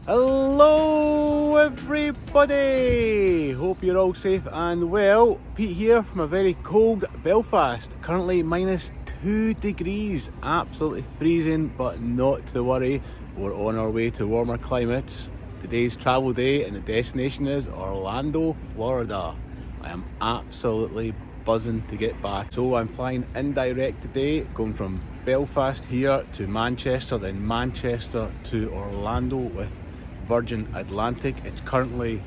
Hello everybody! Hope you're all safe and well. Pete here from a very cold Belfast. Currently -2 degrees, absolutely freezing, but not to worry. We're on our way to warmer climates. Today's travel day and the destination is Orlando, Florida. I am absolutely buzzing to get back. So I'm flying indirect today, going from Belfast here to Manchester, then Manchester to Orlando with Virgin Atlantic. It's currently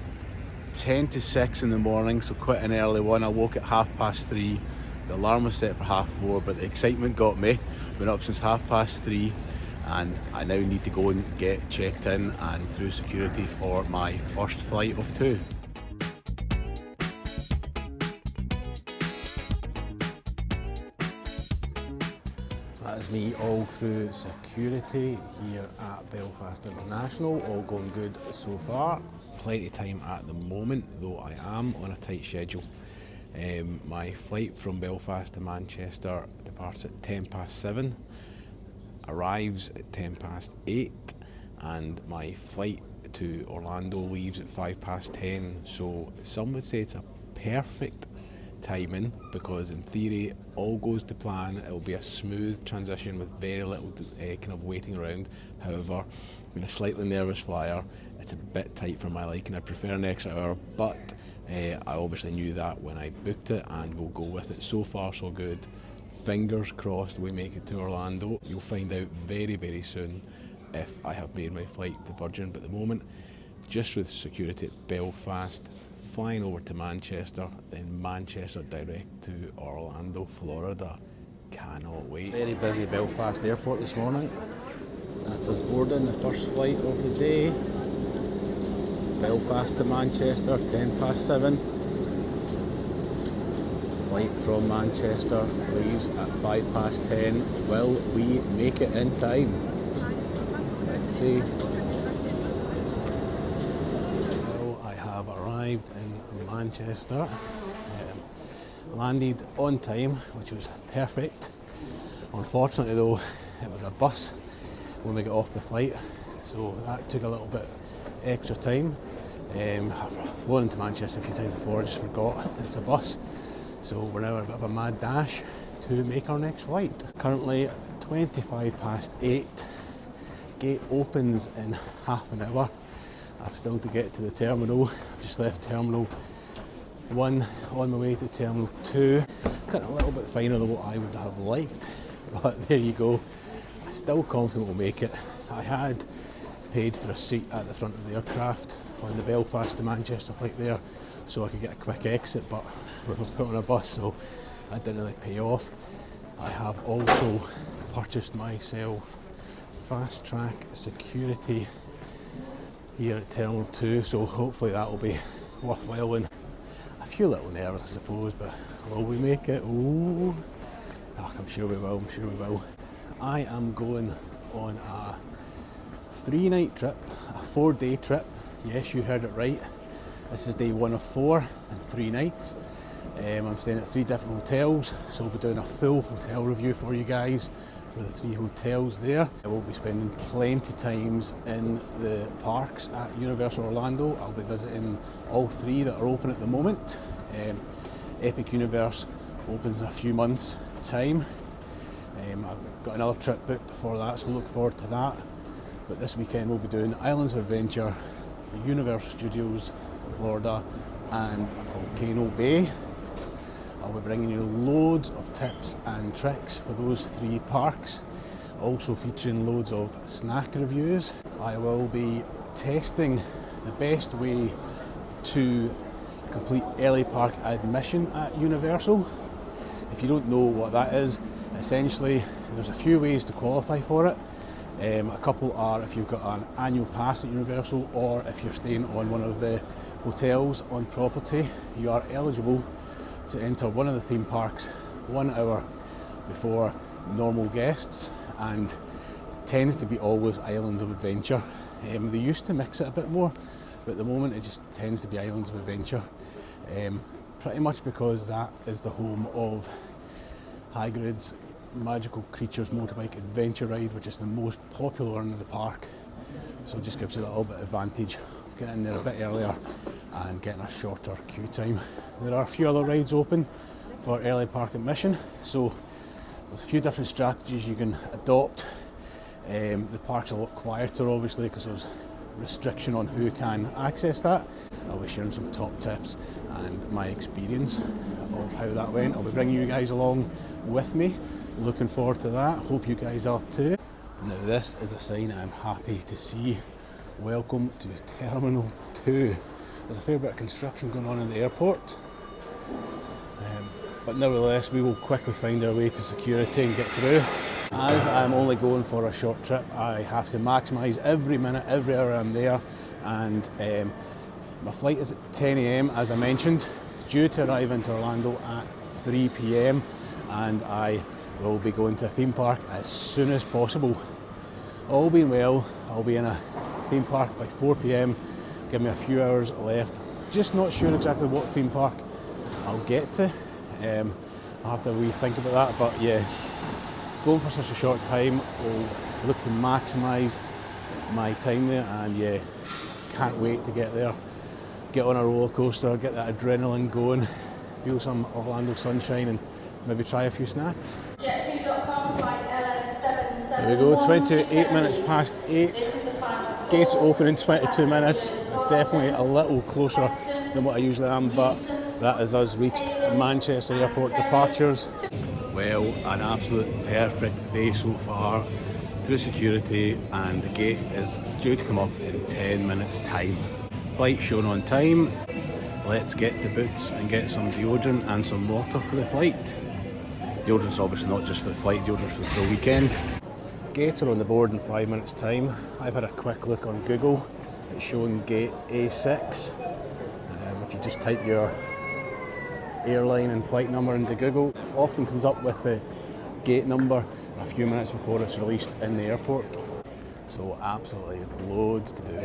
10 to 6 in the morning, so quite an early one. I woke at 3:30. The alarm was set for 4:30, but the excitement got me. Been up since 3:30, and I now need to go and get checked in and through security for my first flight of two. That is me all through security here at Belfast International, all going good so far. Plenty of time at the moment, though I am on a tight schedule. My flight from Belfast to Manchester departs at 7:10, arrives at 8:10, and my flight to Orlando leaves at 10:05. So some would say it's a perfect timing, because in theory all goes to plan. It will be a smooth transition with very little kind of waiting around. However, being a slightly nervous flyer, it's a bit tight for my liking. I prefer an extra hour, but I obviously knew that when I booked it, and we'll go with it. So far so good. Fingers crossed we make it to Orlando. You'll find out very, very soon if I have made my flight to Virgin, but at the moment just with security at Belfast, flying over to Manchester, then Manchester direct to Orlando, Florida. Cannot wait. Very busy Belfast airport this morning. That's us boarding the first flight of the day. Belfast to Manchester, 7:10. Flight from Manchester leaves at 10:05. Will we make it in time? Let's see. Arrived in Manchester, landed on time, which was perfect. Unfortunately though, it was a bus when we got off the flight, so that took a little bit extra time. I've flown into Manchester a few times before, I just forgot it's a bus, so we're now in a bit of a mad dash to make our next flight. Currently 8:25, gate opens in half an hour. I've still to get to the terminal. I've just left Terminal 1 on my way to Terminal 2. Cut a little bit finer than what I would have liked, but there you go. I'm still confident we'll make it. I had paid for a seat at the front of the aircraft on the Belfast to Manchester flight there, so I could get a quick exit, but we were put on a bus, so that didn't really pay off. I have also purchased myself fast track security here at Terminal 2, so hopefully that will be worthwhile, and a few little nerves I suppose, but will we make it? Ooh, I'm sure we will, I am going on a 3-night trip, a 4-day trip. Yes, you heard it right. This is day 1 of 4 and 3 nights. I'm staying at 3 different hotels, so we'll be doing a full hotel review for you guys for the 3 hotels there. I will be spending plenty times in the parks at Universal Orlando. I'll be visiting all 3 that are open at the moment. Epic Universe opens in a few months' time. I've got another trip booked for that, so look forward to that. But this weekend we'll be doing Islands of Adventure, Universal Studios, Florida, and Volcano Bay. I'll be bringing you loads of tips and tricks for those 3 parks, also featuring loads of snack reviews. I will be testing the best way to complete early park admission at Universal. If you don't know what that is, essentially there's a few ways to qualify for it. A couple are if you've got an annual pass at Universal, or if you're staying on one of the hotels on property, you are eligible to enter one of the theme parks 1 hour before normal guests, and it tends to be always Islands of Adventure. They used to mix it a bit more, but at the moment it just tends to be Islands of Adventure, pretty much because that is the home of Hagrid's Magical Creatures Motorbike Adventure Ride, which is the most popular one in the park. so it just gives you a little bit of advantage of getting in there a bit earlier and getting a shorter queue time. There are a few other rides open for early park admission, so there's a few different strategies you can adopt. The park's a lot quieter obviously because there's restriction on who can access that. I'll be sharing some top tips and my experience of how that went. I'll be bringing you guys along with me. Looking forward to that. Hope you guys are too. Now this is a sign I'm happy to see. Welcome to Terminal 2. There's a fair bit of construction going on in the airport. But nevertheless, we will quickly find our way to security and get through. As I'm only going for a short trip, I have to maximise every minute, every hour I'm there, and my flight is at 10 AM as I mentioned, due to arrive into Orlando at 3 PM, and I will be going to a theme park as soon as possible. All being well, I'll be in a theme park by 4 PM, give me a few hours left. Just not sure exactly what theme park I'll get to. I'll have to rethink about that, but yeah, going for such a short time, will look to maximise my time there, and yeah, can't wait to get there, get on a roller coaster, get that adrenaline going, feel some Orlando sunshine, and maybe try a few snacks. There we go, 28 minutes past 8. Gates open in 22 minutes. Definitely a little closer than what I usually am, but that is us reached Manchester Airport departures. Well, an absolute perfect day so far through security, and the gate is due to come up in 10 minutes time. Flight shown on time. Let's get the boots and get some deodorant and some water for the flight. Deodorant's obviously not just for the flight, deodorant's for the full weekend. Gates are on the board in 5 minutes time. I've had a quick look on Google. It's showing gate A6. If you just type your airline and flight number into Google, often comes up with the gate number a few minutes before it's released in the airport. So absolutely loads to do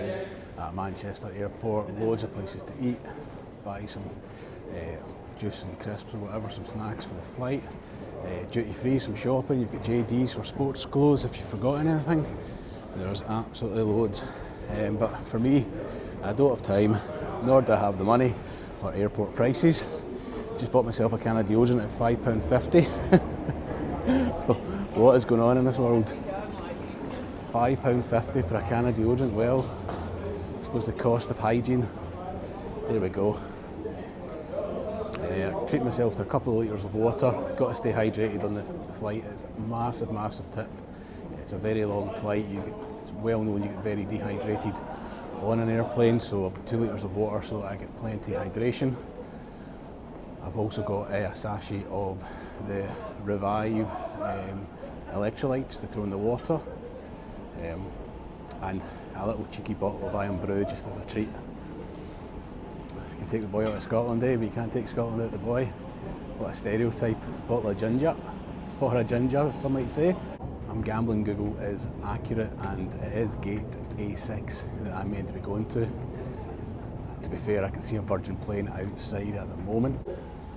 at Manchester Airport, loads of places to eat, buy some juice and crisps or whatever, some snacks for the flight, duty free, some shopping, you've got JD's for sports clothes if you've forgotten anything. There's absolutely loads, but for me, I don't have time, nor do I have the money for airport prices. Just bought myself a can of deodorant at £5.50. What is going on in this world? £5.50 for a can of deodorant. Well, I suppose the cost of hygiene. There we go. Treat myself to a couple of litres of water. Got to stay hydrated on the flight. It's a massive, massive tip. It's a very long flight. It's well known you get very dehydrated on an airplane, so I've got 2 litres of water so that I get plenty of hydration. I've also got a sachet of the Revive electrolytes to throw in the water, and a little cheeky bottle of Iron Brew just as a treat. You can take the boy out of Scotland, but you can't take Scotland out of the boy. What a stereotype. Bottle of ginger, for a ginger, some might say. I'm gambling Google is accurate, and it is gate A6 that I'm meant to be going to. To be fair, I can see a Virgin plane outside at the moment.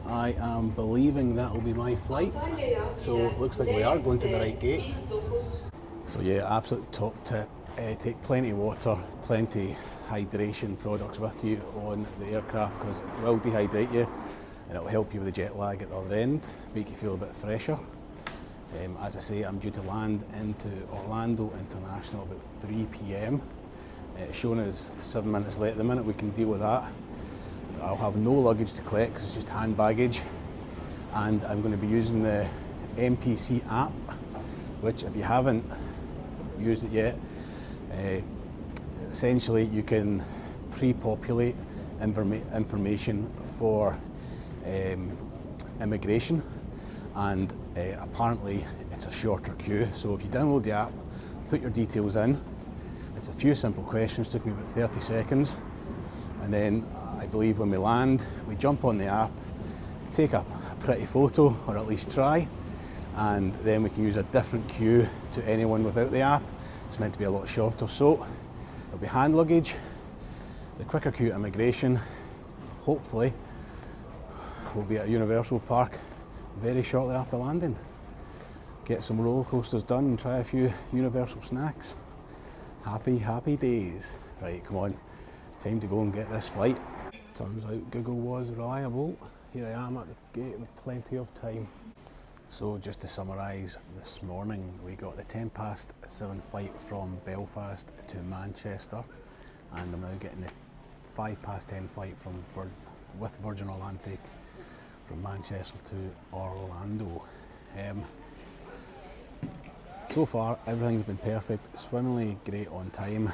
I am believing that will be my flight, so it looks like we are going to the right gate. So yeah, absolute top tip, take plenty of water, plenty hydration products with you on the aircraft, because it will dehydrate you and it will help you with the jet lag at the other end, make you feel a bit fresher. As I say, I'm due to land into Orlando International about 3 PM. It's shown as 7 minutes late at the minute, we can deal with that. I'll have no luggage to collect because it's just hand baggage, and I'm going to be using the MPC app, which if you haven't used it yet, essentially you can pre-populate information for immigration, and apparently it's a shorter queue. So if you download the app, put your details in, it's a few simple questions, took me about 30 seconds, and then I believe when we land, we jump on the app, take a pretty photo, or at least try, and then we can use a different queue to anyone without the app. It's meant to be a lot shorter, so it'll be hand luggage, the quicker queue at immigration. Hopefully we'll be at Universal Park very shortly after landing. Get some roller coasters done and try a few Universal snacks. Happy days. Right, come on, time to go and get this flight. Turns out Google was reliable. Here I am at the gate with plenty of time. So just to summarise, this morning we got the 7:10 flight from Belfast to Manchester, and I'm now getting the 10:05 flight with Virgin Atlantic from Manchester to Orlando. So far everything's been perfect, swimmingly great on time.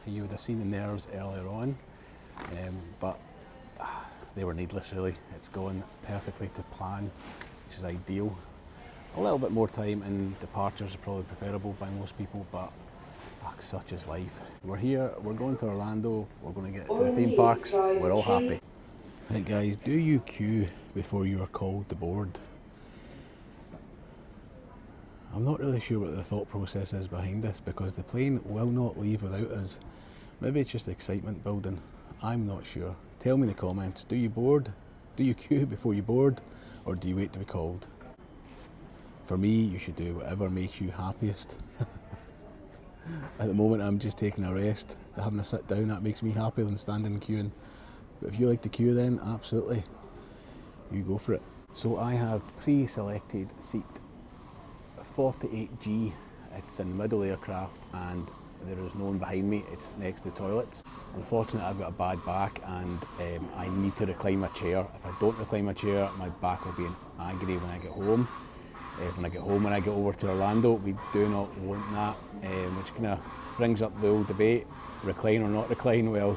You would have seen the nerves earlier on, but they were needless really. It's gone perfectly to plan, which is ideal. A little bit more time and departures are probably preferable by most people, but such is life. We're here, we're going to Orlando, we're going to get to the theme parks, we're all happy. Right guys, do you queue before you are called to board? I'm not really sure what the thought process is behind this, because the plane will not leave without us. Maybe it's just excitement building, I'm not sure. Tell me in the comments, do you board? Do you queue before you board? Or do you wait to be called? For me, you should do whatever makes you happiest. At the moment I'm just taking a rest, having a sit down, that makes me happier than standing and queuing. But if you like to queue then, absolutely, you go for it. So I have pre-selected seat 48G, it's in the middle aircraft and there is no one behind me, it's next to toilets. Unfortunately I've got a bad back and I need to recline my chair. If I don't recline my chair, my back will be in agony when I get home. When I get over to Orlando, we do not want that, which kind of brings up the old debate, recline or not recline. Well,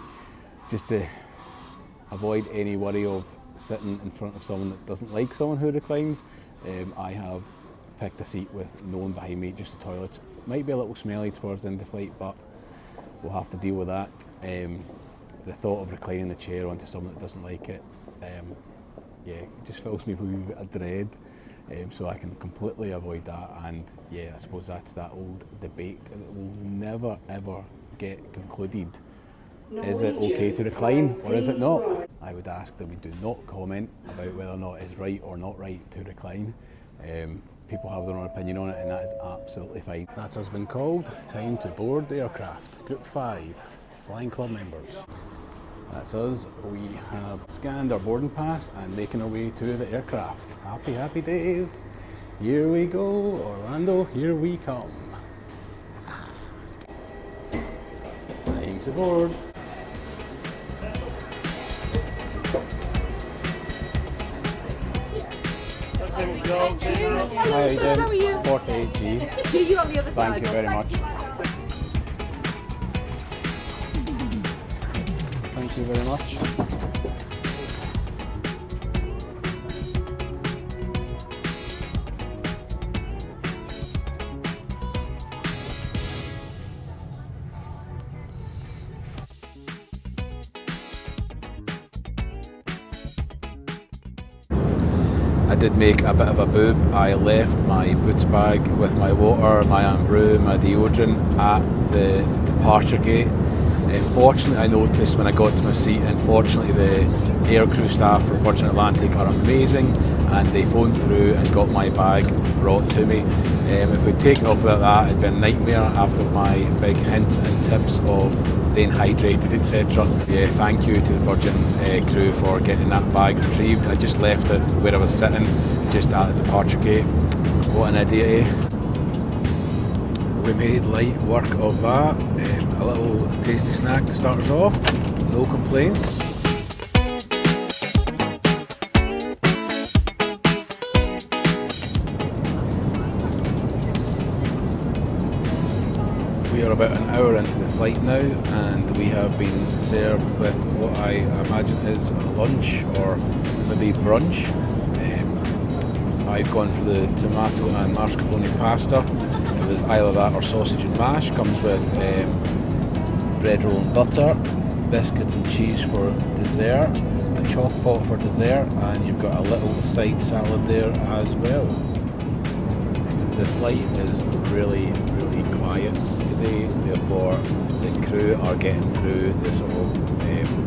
just to avoid any worry of sitting in front of someone that doesn't like someone who reclines, I have picked a seat with no one behind me, just the toilets. It might be a little smelly towards the end of the flight, but we'll have to deal with that. The thought of reclining the chair onto someone that doesn't like it, yeah, it just fills me with a bit of dread. So I can completely avoid that, and yeah, I suppose that's that old debate that will never ever get concluded. Is it okay to recline or is it not? I would ask that we do not comment about whether or not it's right or not right to recline. People have their own opinion on it and that is absolutely fine. That's us been called. Time to board the aircraft. Group 5, Flying Club members. That's us. We have scanned our boarding pass and making our way to the aircraft. Happy days. Here we go, Orlando, here we come. Time to board. Hi, Jen. How are you? 48G. You on the other side. Thank you very much. Thank you very much. I did make a bit of a boob. I left my boots bag with my water, my Ambrew, my deodorant at the departure gate. Fortunately, I noticed when I got to my seat, unfortunately the aircrew staff from Virgin Atlantic are amazing and they phoned through and got my bag brought to me. If we'd taken off without that, it'd been a nightmare after my big hints and tips of staying hydrated, etc. Yeah, thank you to the Virgin crew for getting that bag retrieved. I just left it where I was sitting, just at the departure gate. What an idiot, eh? We made light work of that. A little tasty snack to start us off, no complaints. We are about an hour into the flight now and we have been served with what I imagine is a lunch or maybe brunch. I've gone for the tomato and mascarpone pasta. It was either that or sausage and mash. Comes with bread roll and butter, biscuits and cheese for dessert, a choc pot for dessert, and you've got a little side salad there as well. The flight is really quiet today, therefore the crew are getting through the sort of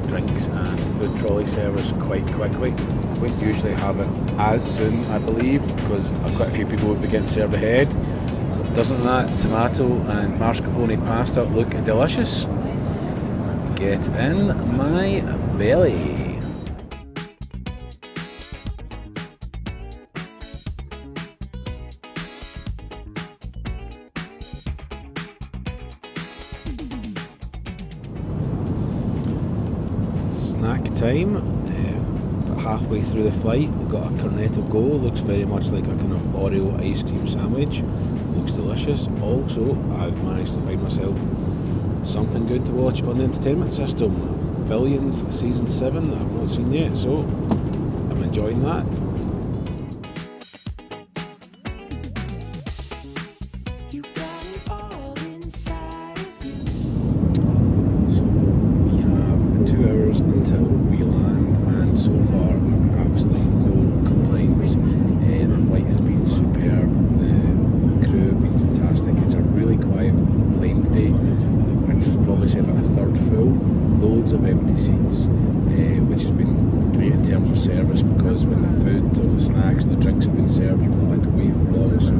drinks and food trolley service quite quickly. We wouldn't usually have it as soon, I believe, because quite a few people would be getting served ahead. But Doesn't that tomato and mascarpone pasta look delicious? Get in my belly. Snack time. Halfway through the flight, we've got a Cornetto Go. Looks very much like a kind of Oreo ice cream sandwich. Looks delicious. Also, I've managed to find myself something good to watch on the entertainment system. Billions season 7 that I've not seen yet, so I'm enjoying that. So we have 2 hours until we land, and so far absolutely no complaints. The flight has been superb, the crew have been fantastic. It's a really quiet plane today. I'd probably say about a third full, loads of empty seats, which has been great in terms of service, because when the food or the snacks, the drinks have been served, you've not had to wait for long, so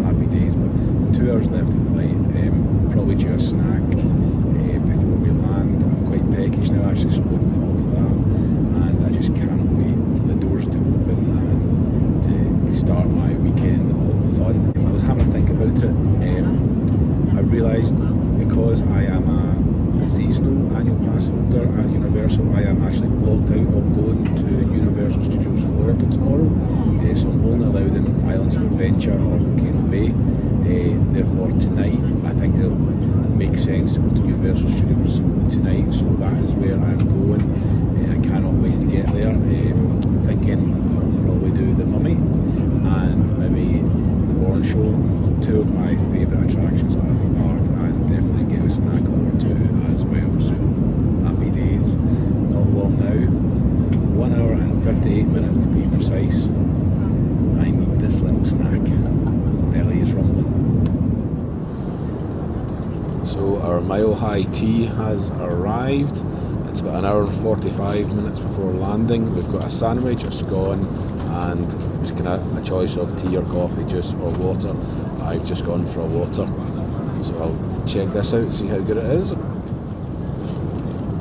happy days. But 2 hours left of flight, probably due a snack before we land. I'm quite peckish now, actually, so looking forward to that, and I just cannot wait for the doors to open and to start my weekend of fun. I was having a think about it. I realised, because I am a seasonal annual pass holder at Universal, I am actually blocked out of going to Universal Studios Florida tomorrow, so I'm only allowed in Islands of Adventure or Volcano Bay. Therefore tonight I think it'll make sense to go to Universal Studios tonight, so that is where I'm going. I cannot wait to get there. Thinking I'll probably do the Mummy and maybe the Born Show, 2 of my favourite attractions at the park, and definitely get a snack or 2 as well. So happy days. Not long now, 1 hour and 58 minutes to be precise. I need this little snack. Belly is rumbling. So our Mile High tea has arrived. It's about an hour and 45 minutes before landing. We've got a sandwich, a scone, and it's kind of a choice of tea or coffee, juice or water. I've just gone for a water. So I'll check this out, see how good it is.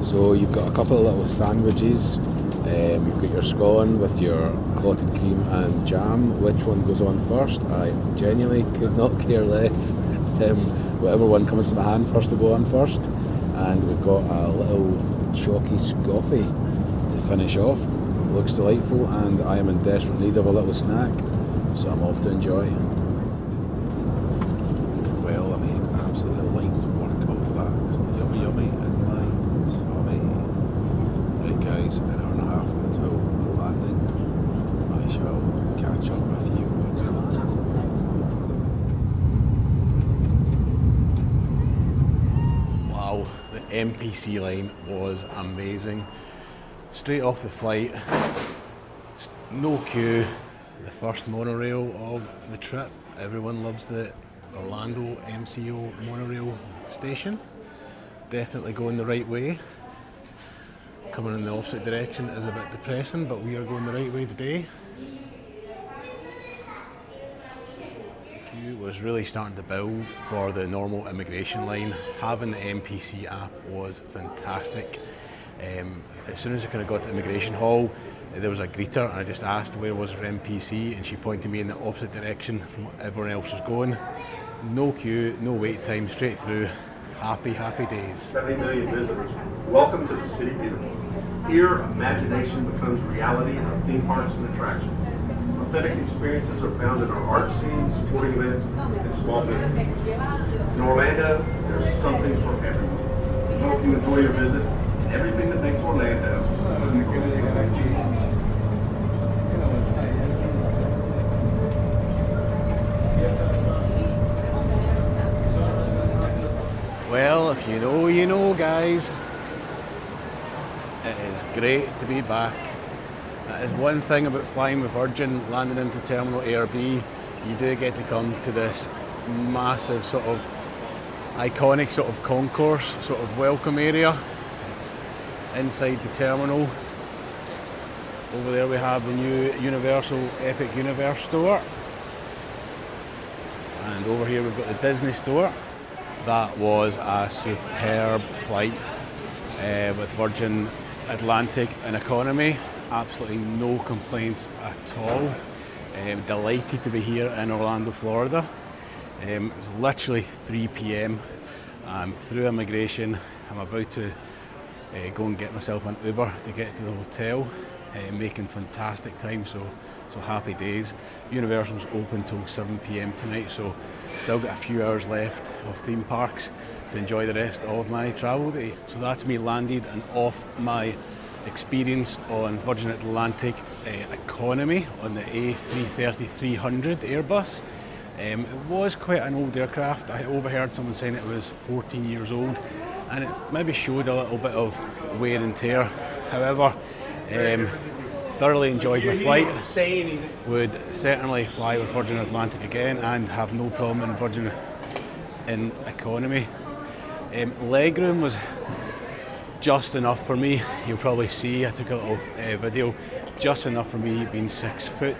So you've got a couple of little sandwiches. You've got your scone with your clotted cream and jam. Which one goes on first? I genuinely could not care less. Whatever one comes to my hand first to go on first. And we've got a little chalky scoffy to finish off. Looks delightful, and I am in desperate need of a little snack, so I'm off to enjoy. Well, I mean, absolutely light work of that. Yummy, yummy, and my tummy. Right, guys, an hour and a half until the landing. I shall catch up with you when we land. Wow, the MPC line was amazing. Straight off the flight, no queue, the first monorail of the trip. Everyone loves the Orlando MCO monorail station. Definitely going the right way. Coming in the opposite direction is a bit depressing, but we are going the right way today. The queue was really starting to build for the normal immigration line. Having the MPC app was fantastic. As soon as I kind of got to Immigration Hall, there was a greeter, and I just asked where was her MPC, and she pointed me in the opposite direction from what everyone else was going. No queue, no wait time, straight through. Happy, happy days. 70 million visitors. Welcome to the City Beautiful. Here, imagination becomes reality in our theme parks and attractions. Authentic experiences are found in our art scenes, sporting events, and small businesses. In Orlando, there's something for everyone. We hope you enjoy your visit. Everything that makes Orlando. Well, if you know, you know, guys. It is great to be back. That is one thing about flying with Virgin, landing into Terminal A or B. You do get to come to this massive sort of iconic sort of concourse, sort of welcome area. Inside the terminal. Over there we have the new Universal Epic Universe store. And over here we've got the Disney store. That was a superb flight with Virgin Atlantic and economy. Absolutely no complaints at all. Delighted to be here in Orlando, Florida. It's literally 3 p.m. I'm through immigration. I'm about to go and get myself an Uber to get to the hotel. Making fantastic time, so happy days. Universal's open till 7 p.m. tonight, so still got a few hours left of theme parks to enjoy the rest of my travel day. So that's me landed and off my experience on Virgin Atlantic economy on the A330-300 Airbus. It was quite an old aircraft. I overheard someone saying it was 14 years old, and it maybe showed a little bit of wear and tear. However, thoroughly enjoyed my flight. Would certainly fly with Virgin Atlantic again and have no problem in Virgin in economy. Legroom was just enough for me. You'll probably see, I took a little video, just enough for me being 6 foot.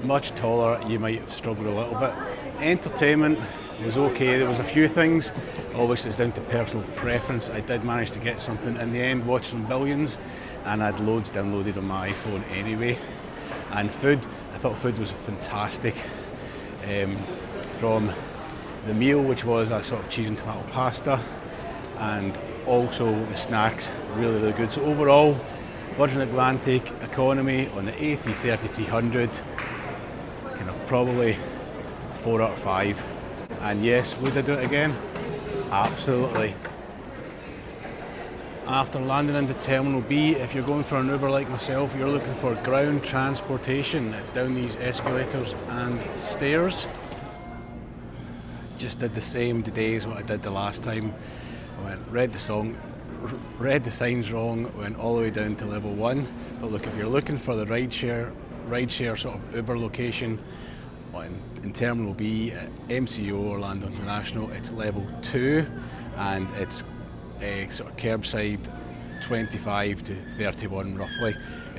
Much taller, you might have struggled a little bit. Entertainment was okay. There was a few things. Obviously it's down to personal preference. I did manage to get something in the end, watch some Billions, and I had loads downloaded on my iPhone anyway. And food, I thought food was fantastic. From the meal, which was a sort of cheese and tomato pasta, and also the snacks, really, really good. So overall, Virgin Atlantic economy on the A330-300, kind of probably 4 out of 5. And yes, would I do it again? Absolutely. After landing into Terminal B, if you're going for an Uber like myself, you're looking for ground transportation. It's down these escalators and stairs. Just did the same today as what I did the last time. I went, read the signs wrong, went all the way down to level 1. But look, if you're looking for the rideshare sort of Uber location in Terminal B at MCO Orlando International, it's level 2, and it's a sort of curbside 25 to 31 roughly.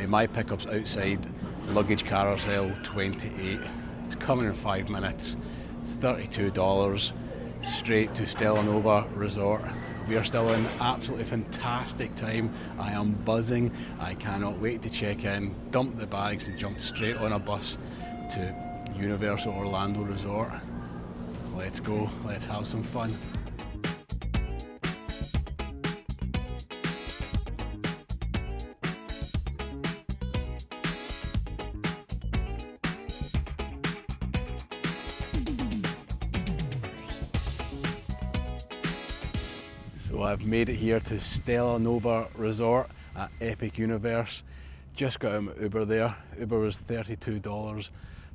My pickup's outside luggage carousel 28. It's coming in 5 minutes. It's $32 straight to Stella Nova Resort. We are still in absolutely fantastic time. I am buzzing. I cannot wait to check in, dump the bags and jump straight on a bus to Universal Orlando Resort. Let's go, let's have some fun. So I've made it here to Stella Nova Resort at Epic Universe. Just got out my Uber there. Uber was $32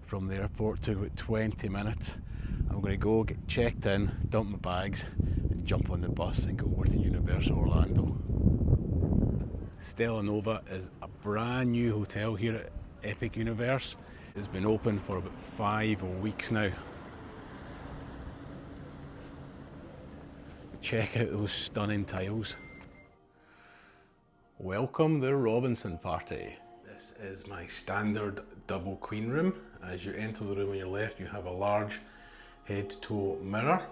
from the airport, took about 20 minutes. I'm going to go get checked in, dump my bags and jump on the bus and go over to Universal Orlando. Stella Nova is a brand new hotel here at Epic Universe. It's been open for about 5 weeks now. Check out those stunning tiles. Welcome the Robinson party. This is my standard double queen room. As you enter the room on your left, you have a large head-to-toe mirror.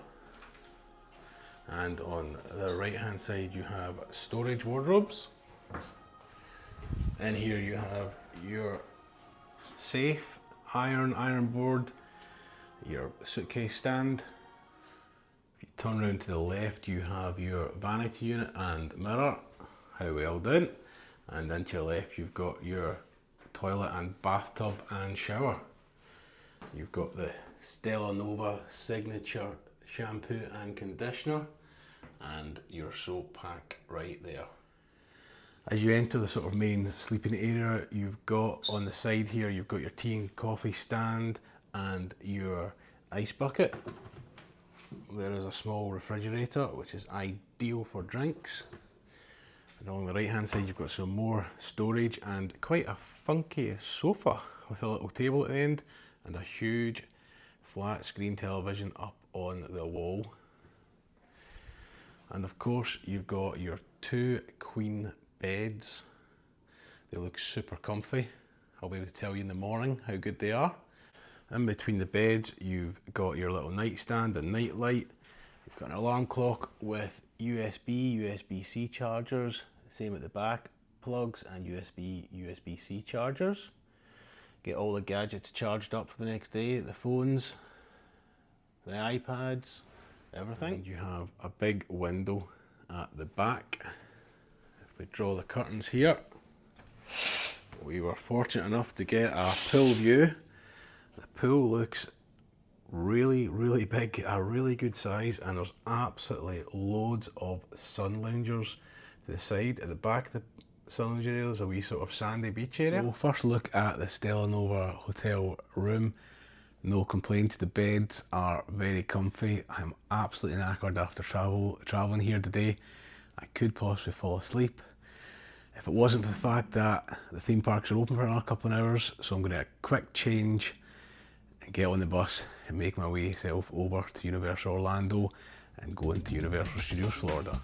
And on the right-hand side, you have storage wardrobes. And here you have your safe, iron board, your suitcase stand. If you turn around to the left, you have your vanity unit and mirror. How well done. And then to your left, you've got your toilet and bathtub and shower. You've got the Stella Nova signature shampoo and conditioner and your soap pack right there. As you enter the sort of main sleeping area, you've got on the side here, you've got your tea and coffee stand and your ice bucket. There is a small refrigerator, which is ideal for drinks. And on the right hand side, you've got some more storage and quite a funky sofa with a little table at the end and a huge flat screen television up on the wall. And of course, you've got your 2 queen beds. They look super comfy. I'll be able to tell you in the morning how good they are. In between the beds, you've got your little nightstand and night light. You've got an alarm clock with USB, USB-C chargers, same at the back, plugs and USB, USB-C chargers. Get all the gadgets charged up for the next day, the phones, the iPads, everything. And you have a big window at the back. If we draw the curtains here, we were fortunate enough to get a pool view. The pool looks really, really big, a really good size, and there's absolutely loads of sun loungers to the side. At the back of the sun lounger area, there's a wee sort of sandy beach area. So first look at the Stella Nova hotel room. No complaints, the beds are very comfy. I'm absolutely knackered after travelling here today. I could possibly fall asleep if it wasn't for the fact that the theme parks are open for another couple of hours. So I'm going to get a quick change and get on the bus and make my way self over to Universal Orlando and go into Universal Studios Florida.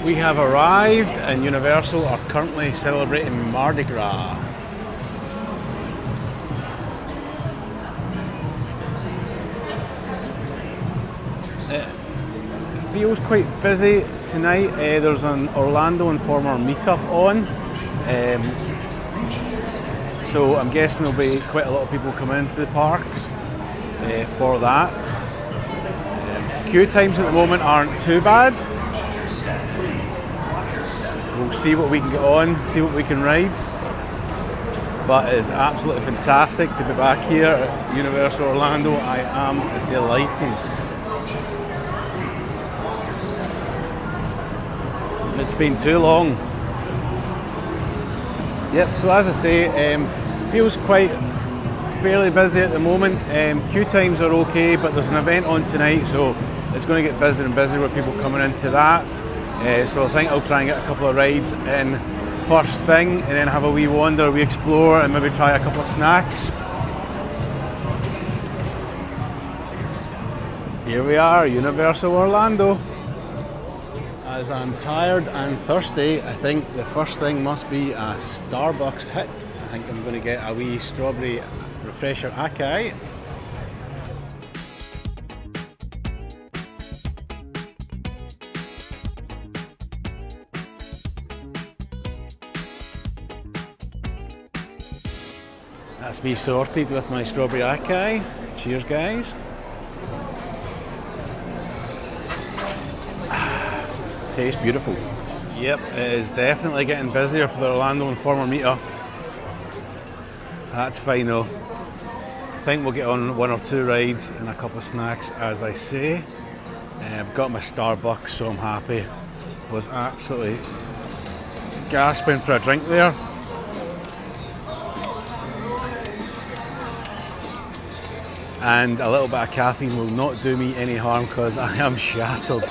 We have arrived and Universal are currently celebrating Mardi Gras. It feels quite busy tonight. There's an Orlando Informer meetup on. So I'm guessing there'll be quite a lot of people coming into the parks for that. Queue times at the moment aren't too bad. We'll see what we can get on, see what we can ride. But it's absolutely fantastic to be back here at Universal Orlando. I am delighted. It's been too long. Yep, so as I say, feels quite fairly busy at the moment. Queue times are okay, but there's an event on tonight, so it's going to get busier and busier with people coming into that. So I think I'll try and get a couple of rides in first thing and then have a wee wander, we explore and maybe try a couple of snacks. Here we are, Universal Orlando. As I'm tired and thirsty, I think the first thing must be a Starbucks hit. I think I'm going to get a wee strawberry refresher acai. That's me sorted with my strawberry acai. Cheers, guys. Tastes beautiful. Yep, it is definitely getting busier for the Orlando Informer meetup. That's fine though. I think we'll get on one or two rides and a couple of snacks, as I say. I've got my Starbucks, so I'm happy. Was absolutely gasping for a drink there. And a little bit of caffeine will not do me any harm because I am shattered.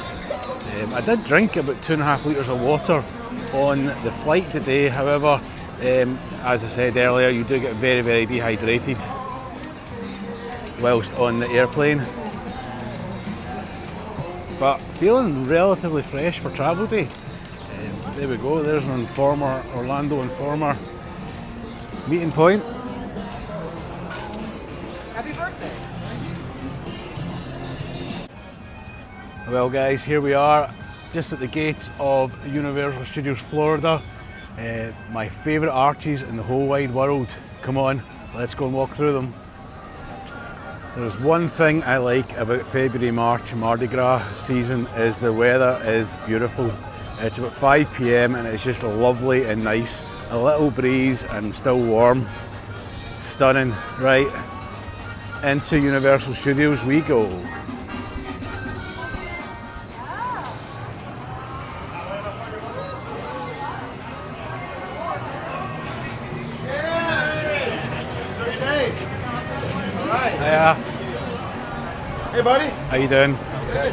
I did drink about 2.5 litres of water on the flight today. However, as I said earlier, you do get very, very dehydrated whilst on the airplane. But feeling relatively fresh for travel day. There we go, there's an Orlando Informer meeting point. Happy birthday. Well guys, here we are, just at the gates of Universal Studios Florida. My favourite arches in the whole wide world. Come on, let's go and walk through them. There's one thing I like about February, March, Mardi Gras season is the weather is beautiful. It's about 5 PM and it's just lovely and nice. A little breeze and still warm. Stunning. Right, into Universal Studios we go. Hey, buddy. How you doing? Good.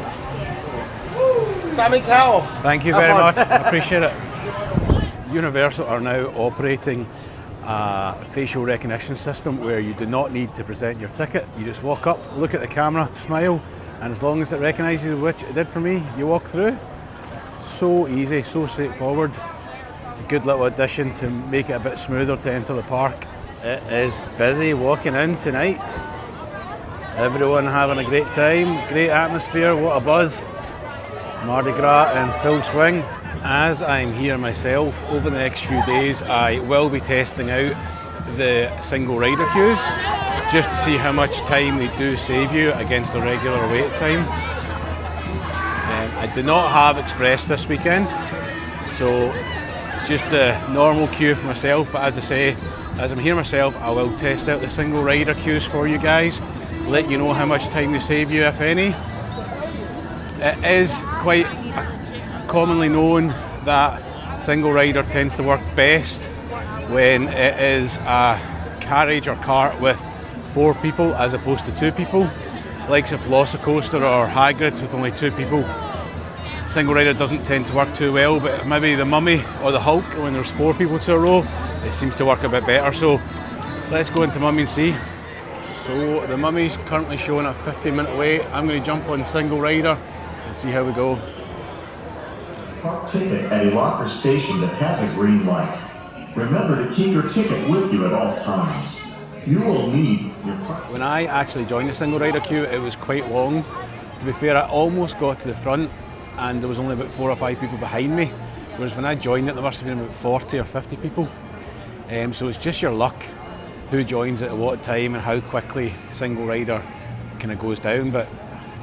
Woo. Sammy Cowell. Thank you very much. I appreciate it. Universal are now operating a facial recognition system where you do not need to present your ticket. You just walk up, look at the camera, smile, and as long as it recognises, which it did for me, you walk through. So easy, so straightforward. A good little addition to make it a bit smoother to enter the park. It is busy walking in tonight. Everyone having a great time, great atmosphere, what a buzz. Mardi Gras in full swing. As I'm here myself, over the next few days I will be testing out the single rider queues just to see how much time they do save you against the regular wait time. I do not have Express this weekend, so it's just the normal queue for myself, but as I say, as I'm here myself, I will test out the single rider queues for you guys, let you know how much time they save you, if any. It is quite commonly known that single rider tends to work best when it is a carriage or cart with 4 people as opposed to 2 people. Likes of Velocicoaster or Hagrid's with only 2 people. Single rider doesn't tend to work too well, but maybe the Mummy or the Hulk, when there's 4 people to a row, it seems to work a bit better. So let's go into Mummy and see. So the Mummy's currently showing a 15-minute wait. I'm going to jump on single rider and see how we go. Park ticket at a locker station that has a green light. Remember to keep your ticket with you at all times. You will need your park. When I actually joined the single rider queue, it was quite long. To be fair, I almost got to the front and there was only about 4 or 5 people behind me. Whereas when I joined it, there must have been about 40 or 50 people. So it's just your luck who joins it at what time and how quickly single rider kind of goes down. But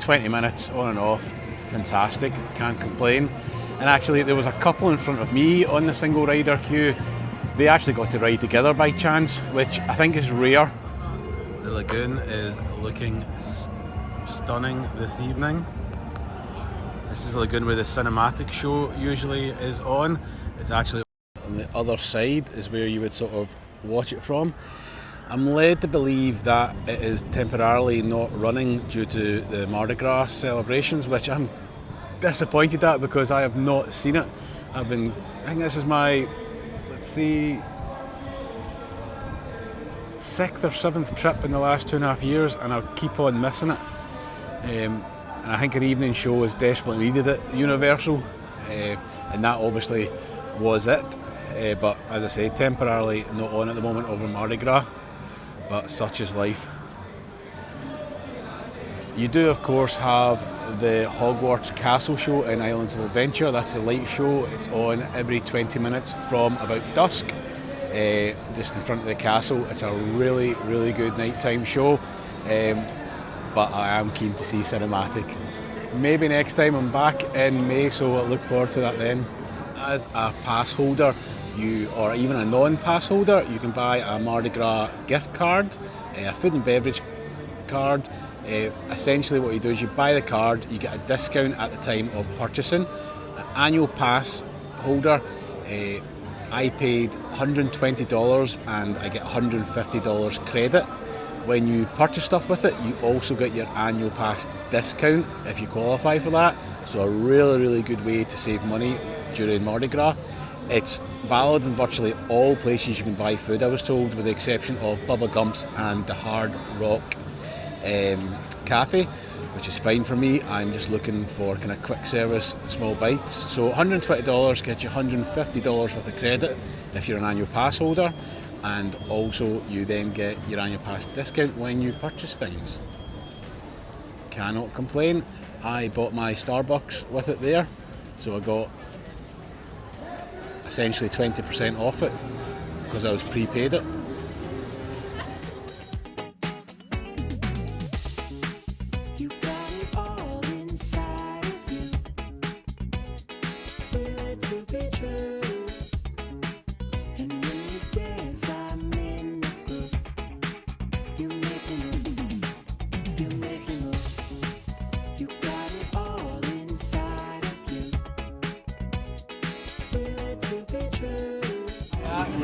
20 minutes on and off, fantastic, can't complain. And actually there was a couple in front of me on the single rider queue. They actually got to ride together by chance, which I think is rare. The lagoon is looking stunning this evening. This is the lagoon where the cinematic show usually is on. It's actually on the other side is where you would sort of watch it from. I'm led to believe that it is temporarily not running due to the Mardi Gras celebrations, which I'm disappointed at because I have not seen it. I think this is my, let's see, 6th or 7th trip in the last 2.5 years, and I keep on missing it. And I think an evening show is desperately needed at Universal, and that obviously was it. But as I say, temporarily not on at the moment over Mardi Gras, but such is life. You do of course have the Hogwarts Castle show in Islands of Adventure. That's the light show. It's on every 20 minutes from about dusk, just in front of the castle. It's a really, really good nighttime show, but I am keen to see cinematic. Maybe next time. I'm back in May, so I look forward to that then. As a pass holder, or even a non-pass holder, you can buy a Mardi Gras gift card, a food and beverage card. Essentially what you do is you buy the card, you get a discount at the time of purchasing. An annual pass holder, I paid $120 and I get $150 credit. When you purchase stuff with it, you also get your annual pass discount if you qualify for that. So a really, really good way to save money during Mardi Gras. It's valid in virtually all places you can buy food, I was told, with the exception of Bubba Gump's and the Hard Rock Cafe, which is fine for me. I'm just looking for kind of quick service, small bites. So $120 gets you $150 worth of credit if you're an annual pass holder, and also you then get your annual pass discount when you purchase things. Cannot complain. I bought my Starbucks with it there, so I got essentially 20% off it because I was prepaid it.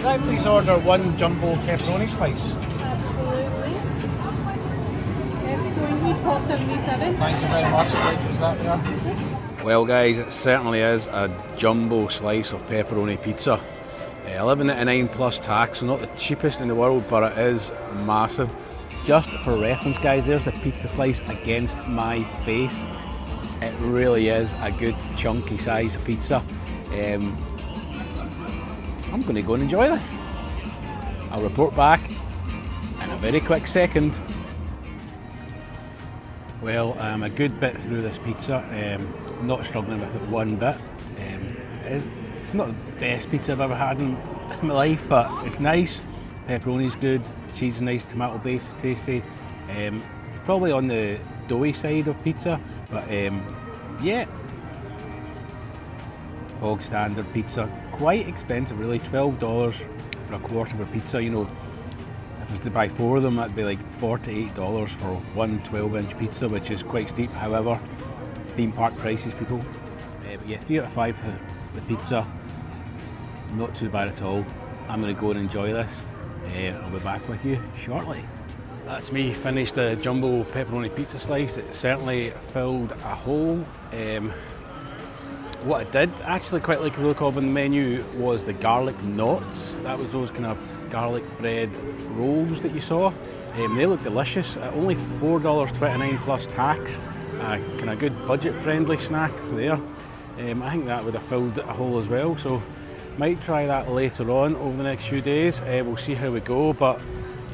Can I please order one jumbo pepperoni slice? Absolutely. It's going to be $12.77. Thank you very much. Is that there? Well guys, it certainly is a jumbo slice of pepperoni pizza. 11.99 plus tax, so not the cheapest in the world, but it is massive. Just for reference guys, there's a pizza slice against my face. It really is a good chunky size pizza. I'm going to go and enjoy this. I'll report back in a very quick second. Well, I'm a good bit through this pizza, not struggling with it one bit. It's not the best pizza I've ever had in my life, but it's nice. Pepperoni's good, cheese is nice, tomato base is tasty. Probably on the doughy side of pizza, but yeah. Bog standard pizza, quite expensive really, $12 for a quarter of a pizza. You know, if I was to buy 4 of them, that'd be like $48 for one 12-inch pizza, which is quite steep. However, theme park prices, people. But yeah, 3 out of 5 for the pizza. Not too bad at all. I'm going to go and enjoy this. I'll be back with you shortly. That's me finished the jumbo pepperoni pizza slice. It certainly filled a hole. What I did actually quite like the look of in the menu was the garlic knots. That was those kind of garlic bread rolls that you saw. They look delicious. Only $4.29 plus tax. Kind of good budget friendly snack there. I think that would have filled a hole as well, so might try that later on over the next few days. We'll see how we go, but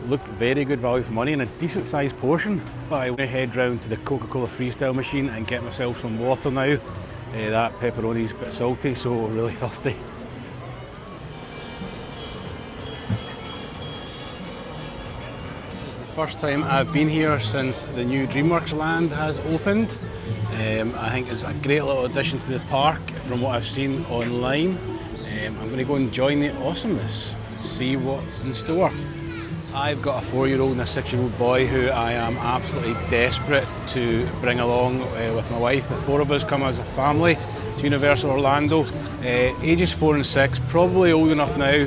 looked very good value for money and a decent sized portion. But I'm going to head round to the Coca-Cola Freestyle machine and get myself some water now. That pepperoni's a bit salty, so really thirsty. This is the first time I've been here since the new DreamWorks land has opened. I think it's a great little addition to the park from what I've seen online. I'm going to go and join the awesomeness and see what's in store. I've got a 4-year-old and a 6-year-old boy who I am absolutely desperate to bring along with my wife. The 4 of us come as a family to Universal Orlando. Ages 4 and 6, probably old enough now,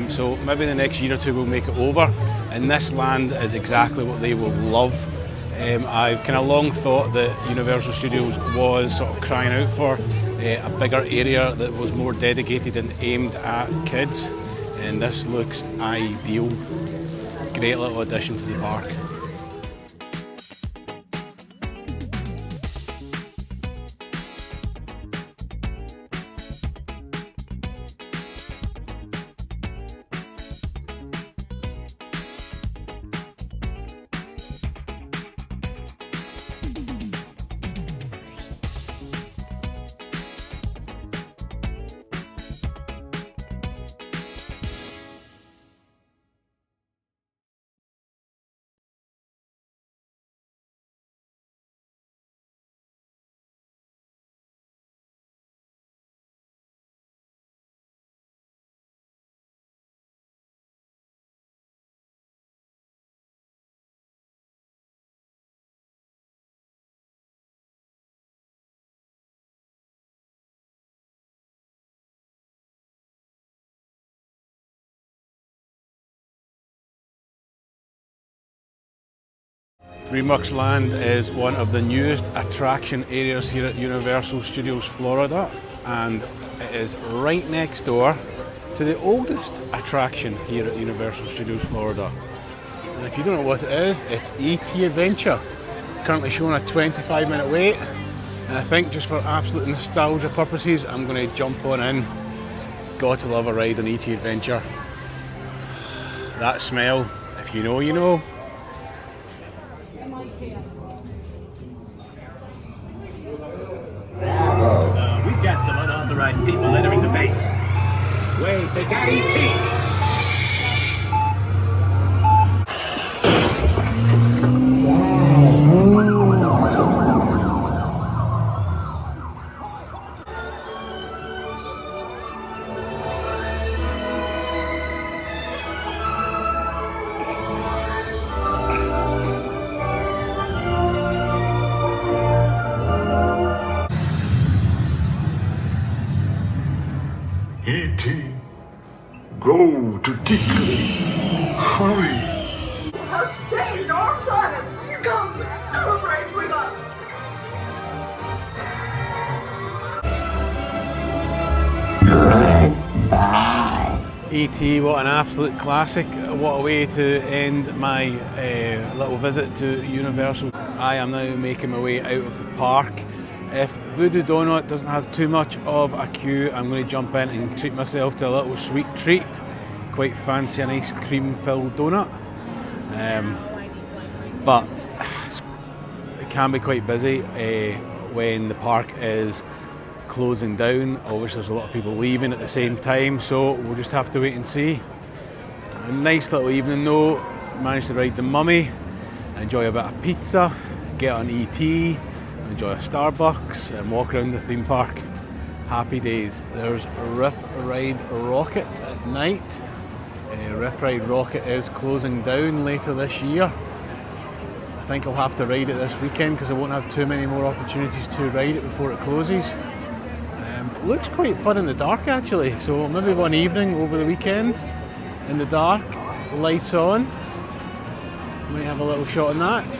so maybe in the next year or two we'll make it over. And this land is exactly what they will love. I've kind of long thought that Universal Studios was sort of crying out for a bigger area that was more dedicated and aimed at kids, and this looks ideal. Great little addition to the park. DreamWorks Land is one of the newest attraction areas here at Universal Studios Florida, and it is right next door to the oldest attraction here at Universal Studios Florida. And if you don't know what it is, it's E.T. Adventure. Currently showing a 25-minute wait, and I think just for absolute nostalgia purposes, I'm going to jump on in. Got to love a ride on E.T. Adventure. That smell, if you know, you know. We've got some unauthorized people entering the base. Wait, they got E.T. E.T. Go to Tickly. Hurry. Have saved our planet! Come, celebrate with us! E.T., what an absolute classic. What a way to end my little visit to Universal. I am now making my way out of the park. If Voodoo Donut doesn't have too much of a queue, I'm going to jump in and treat myself to a little sweet treat. Quite fancy an ice cream filled donut. But it can be quite busy when the park is closing down. Obviously there's a lot of people leaving at the same time, so we'll just have to wait and see. A nice little evening though. Managed to ride the Mummy, enjoy a bit of pizza, get on E.T., enjoy a Starbucks and walk around the theme park. Happy days. There's Rip Ride Rocket at night. Rip Ride Rocket is closing down later this year. I think I'll have to ride it this weekend because I won't have too many more opportunities to ride it before it closes. Looks quite fun in the dark actually, so maybe one evening over the weekend in the dark, lights on, might have a little shot on that.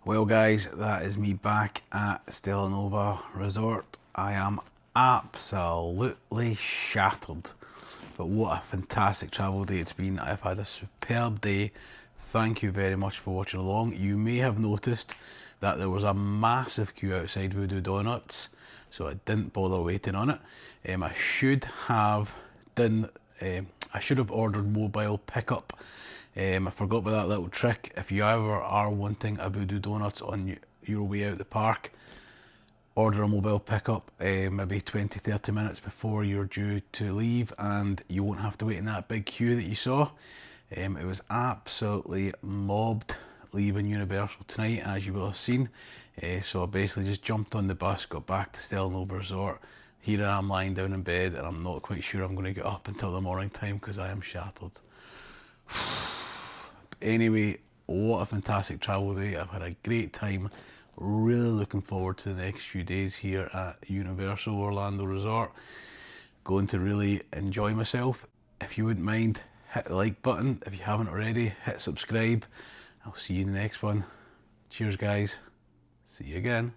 Well guys, that is me back at Stellanova Resort. I am absolutely shattered. But what a fantastic travel day it's been. I've had a superb day. Thank you very much for watching along. You may have noticed that there was a massive queue outside Voodoo Donuts, so I didn't bother waiting on it. I should have ordered mobile pickup. I forgot about that little trick. If you ever are wanting a Voodoo Donuts on your way out the park, order a mobile pickup maybe 20-30 minutes before you're due to leave, and you won't have to wait in that big queue that you saw. It was absolutely mobbed leaving Universal tonight, as you will have seen. So I basically just jumped on the bus, got back to Stellanova Resort. Here I am lying down in bed, and I'm not quite sure I'm going to get up until the morning time because I am shattered. Anyway, what a fantastic travel day. I've had a great time. Really looking forward to the next few days here at Universal Orlando Resort. Going to really enjoy myself. If you wouldn't mind, hit the like button. If you haven't already, hit subscribe. I'll see you in the next one. Cheers guys. See you again.